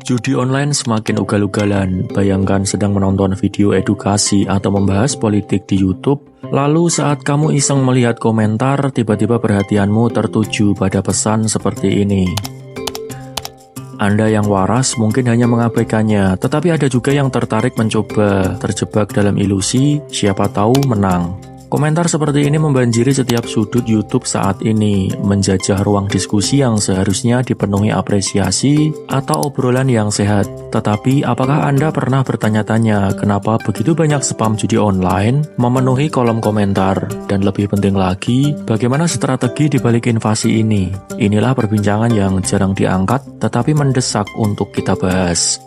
Judi online semakin ugal-ugalan. Bayangkan sedang menonton video edukasi atau membahas politik di YouTube, lalu saat kamu iseng melihat komentar, tiba-tiba perhatianmu tertuju pada pesan seperti ini. Anda yang waras mungkin hanya mengabaikannya, tetapi ada juga yang tertarik mencoba, terjebak dalam ilusi, siapa tahu menang. Komentar seperti ini membanjiri setiap sudut YouTube saat ini, menjajah ruang diskusi yang seharusnya dipenuhi apresiasi atau obrolan yang sehat. Tetapi, apakah Anda pernah bertanya-tanya kenapa begitu banyak spam judi online memenuhi kolom komentar? Dan lebih penting lagi, bagaimana strategi di balik invasi ini? Inilah perbincangan yang jarang diangkat, tetapi mendesak untuk kita bahas.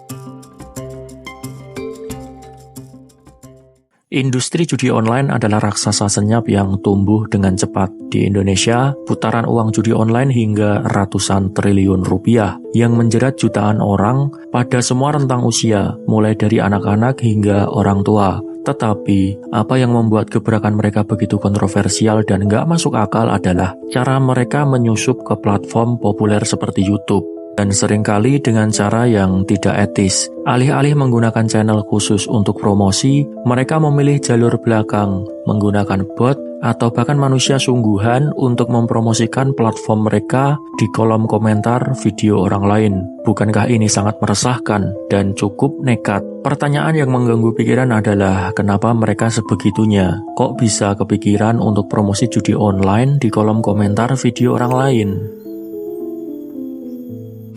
Industri judi online adalah raksasa senyap yang tumbuh dengan cepat. Di Indonesia, putaran uang judi online hingga ratusan triliun rupiah yang menjerat jutaan orang pada semua rentang usia, mulai dari anak-anak hingga orang tua. Tetapi, apa yang membuat gebrakan mereka begitu kontroversial dan nggak masuk akal adalah cara mereka menyusup ke platform populer seperti YouTube. Dan seringkali dengan cara yang tidak etis. Alih-alih menggunakan channel khusus untuk promosi, mereka memilih jalur belakang, menggunakan bot, atau bahkan manusia sungguhan untuk mempromosikan platform mereka di kolom komentar video orang lain. Bukankah ini sangat meresahkan dan cukup nekat? Pertanyaan yang mengganggu pikiran adalah kenapa mereka sebegitunya? Kok bisa kepikiran untuk promosi judi online di kolom komentar video orang lain?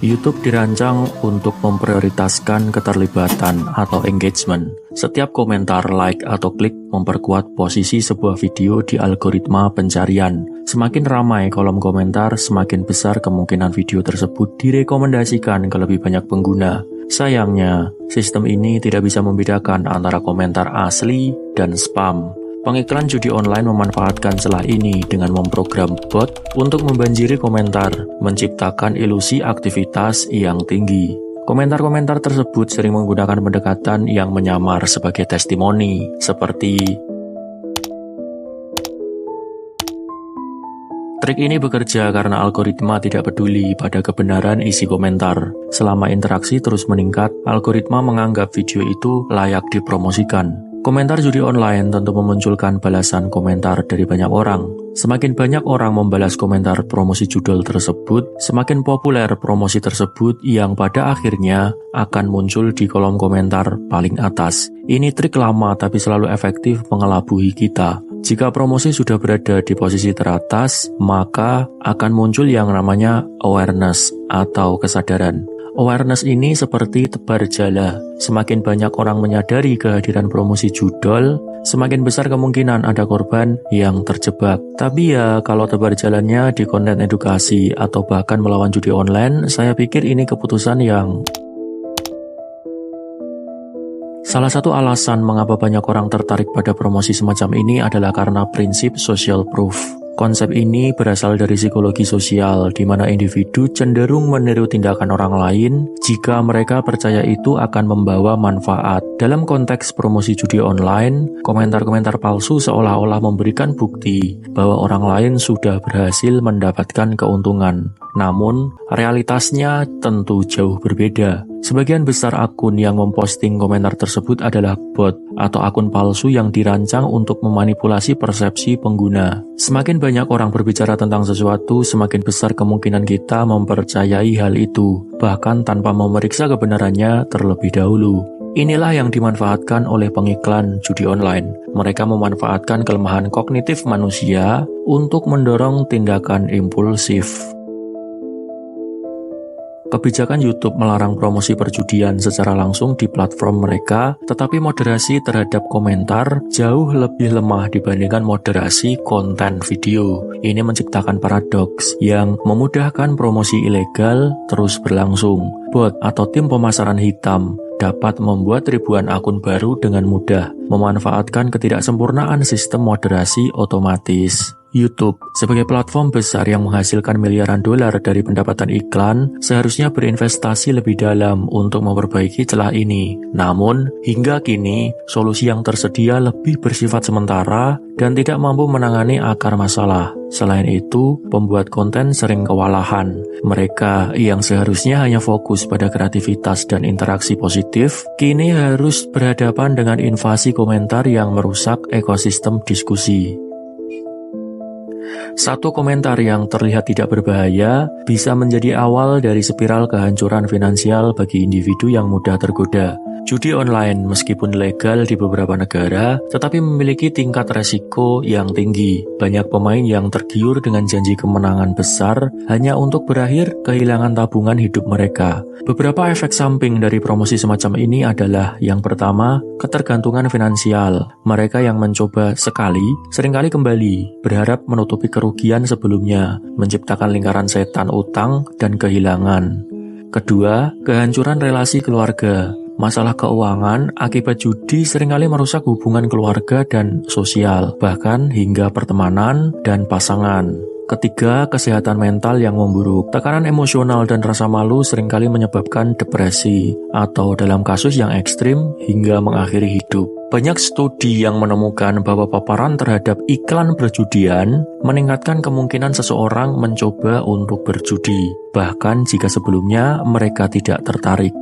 YouTube dirancang untuk memprioritaskan keterlibatan atau engagement. Setiap komentar, like, atau klik memperkuat posisi sebuah video di algoritma pencarian. Semakin ramai kolom komentar, semakin besar kemungkinan video tersebut direkomendasikan ke lebih banyak pengguna. Sayangnya, sistem ini tidak bisa membedakan antara komentar asli dan spam. Pengiklan judi online memanfaatkan celah ini dengan memprogram bot untuk membanjiri komentar, menciptakan ilusi aktivitas yang tinggi. Komentar-komentar tersebut sering menggunakan pendekatan yang menyamar sebagai testimoni, seperti trik ini bekerja karena algoritma tidak peduli pada kebenaran isi komentar. Selama interaksi terus meningkat, algoritma menganggap video itu layak dipromosikan. Komentar judi online tentu memunculkan balasan komentar dari banyak orang. Semakin banyak orang membalas komentar promosi judul tersebut, semakin populer promosi tersebut yang pada akhirnya akan muncul di kolom komentar paling atas. Ini trik lama tapi selalu efektif mengelabui kita. Jika promosi sudah berada di posisi teratas, maka akan muncul yang namanya awareness atau kesadaran. Awareness ini seperti tebar jala. Semakin banyak orang menyadari kehadiran promosi judul, semakin besar kemungkinan ada korban yang terjebak. Tapi ya, kalau tebar jalannya di konten edukasi atau bahkan melawan judi online, saya pikir ini keputusan yang... Salah satu alasan mengapa banyak orang tertarik pada promosi semacam ini adalah karena prinsip social proof. Konsep ini berasal dari psikologi sosial, di mana individu cenderung meniru tindakan orang lain jika mereka percaya itu akan membawa manfaat. Dalam konteks promosi judi online, komentar-komentar palsu seolah-olah memberikan bukti bahwa orang lain sudah berhasil mendapatkan keuntungan. Namun, realitasnya tentu jauh berbeda. Sebagian besar akun yang memposting komentar tersebut adalah bot atau akun palsu yang dirancang untuk memanipulasi persepsi pengguna. Semakin banyak orang berbicara tentang sesuatu, semakin besar kemungkinan kita mempercayai hal itu, bahkan tanpa memeriksa kebenarannya terlebih dahulu. Inilah yang dimanfaatkan oleh pengiklan judi online. Mereka memanfaatkan kelemahan kognitif manusia untuk mendorong tindakan impulsif. Kebijakan YouTube melarang promosi perjudian secara langsung di platform mereka, tetapi moderasi terhadap komentar jauh lebih lemah dibandingkan moderasi konten video. Ini menciptakan paradoks yang memudahkan promosi ilegal terus berlangsung. Bot atau tim pemasaran hitam dapat membuat ribuan akun baru dengan mudah, memanfaatkan ketidaksempurnaan sistem moderasi otomatis. YouTube, sebagai platform besar yang menghasilkan miliaran dolar dari pendapatan iklan, seharusnya berinvestasi lebih dalam untuk memperbaiki celah ini. Namun, hingga kini, solusi yang tersedia lebih bersifat sementara dan tidak mampu menangani akar masalah. Selain itu, pembuat konten sering kewalahan. Mereka yang seharusnya hanya fokus pada kreativitas dan interaksi positif, kini harus berhadapan dengan invasi komentar yang merusak ekosistem diskusi. Satu komentar yang terlihat tidak berbahaya bisa menjadi awal dari spiral kehancuran finansial bagi individu yang mudah tergoda. Judi online meskipun legal di beberapa negara, tetapi memiliki tingkat resiko yang tinggi. Banyak pemain yang tergiur dengan janji kemenangan besar hanya untuk berakhir kehilangan tabungan hidup mereka. Beberapa efek samping dari promosi semacam ini adalah yang pertama, ketergantungan finansial. Mereka yang mencoba sekali, seringkali kembali, berharap menutupi kerugian sebelumnya, menciptakan lingkaran setan utang dan kehilangan. Kedua, kehancuran relasi keluarga. Masalah keuangan akibat judi seringkali merusak hubungan keluarga dan sosial, bahkan hingga pertemanan dan pasangan. Ketiga, kesehatan mental yang memburuk. Tekanan emosional dan rasa malu seringkali menyebabkan depresi, atau dalam kasus yang ekstrim hingga mengakhiri hidup. Banyak studi yang menemukan bahwa paparan terhadap iklan perjudian meningkatkan kemungkinan seseorang mencoba untuk berjudi, bahkan jika sebelumnya mereka tidak tertarik.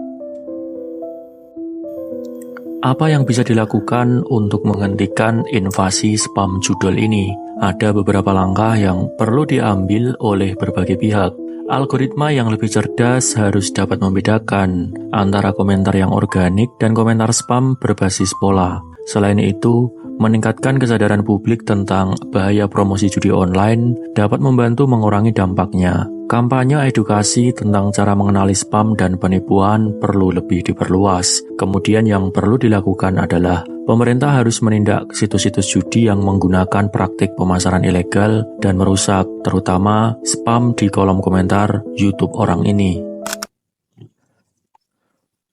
Apa yang bisa dilakukan untuk menghentikan invasi spam judul ini? Ada beberapa langkah yang perlu diambil oleh berbagai pihak. Algoritma yang lebih cerdas harus dapat membedakan antara komentar yang organik dan komentar spam berbasis pola. Selain itu, meningkatkan kesadaran publik tentang bahaya promosi judi online dapat membantu mengurangi dampaknya. Kampanye edukasi tentang cara mengenali spam dan penipuan perlu lebih diperluas. Kemudian yang perlu dilakukan adalah pemerintah harus menindak situs-situs judi yang menggunakan praktik pemasaran ilegal dan merusak, terutama spam di kolom komentar YouTube orang ini.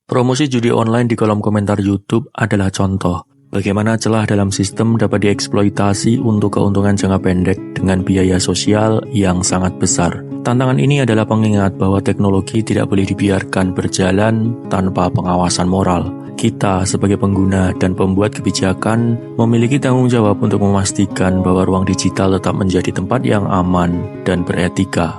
Promosi judi online di kolom komentar YouTube adalah contoh bagaimana celah dalam sistem dapat dieksploitasi untuk keuntungan jangka pendek dengan biaya sosial yang sangat besar. Tantangan ini adalah pengingat bahwa teknologi tidak boleh dibiarkan berjalan tanpa pengawasan moral. Kita sebagai pengguna dan pembuat kebijakan memiliki tanggung jawab untuk memastikan bahwa ruang digital tetap menjadi tempat yang aman dan beretika.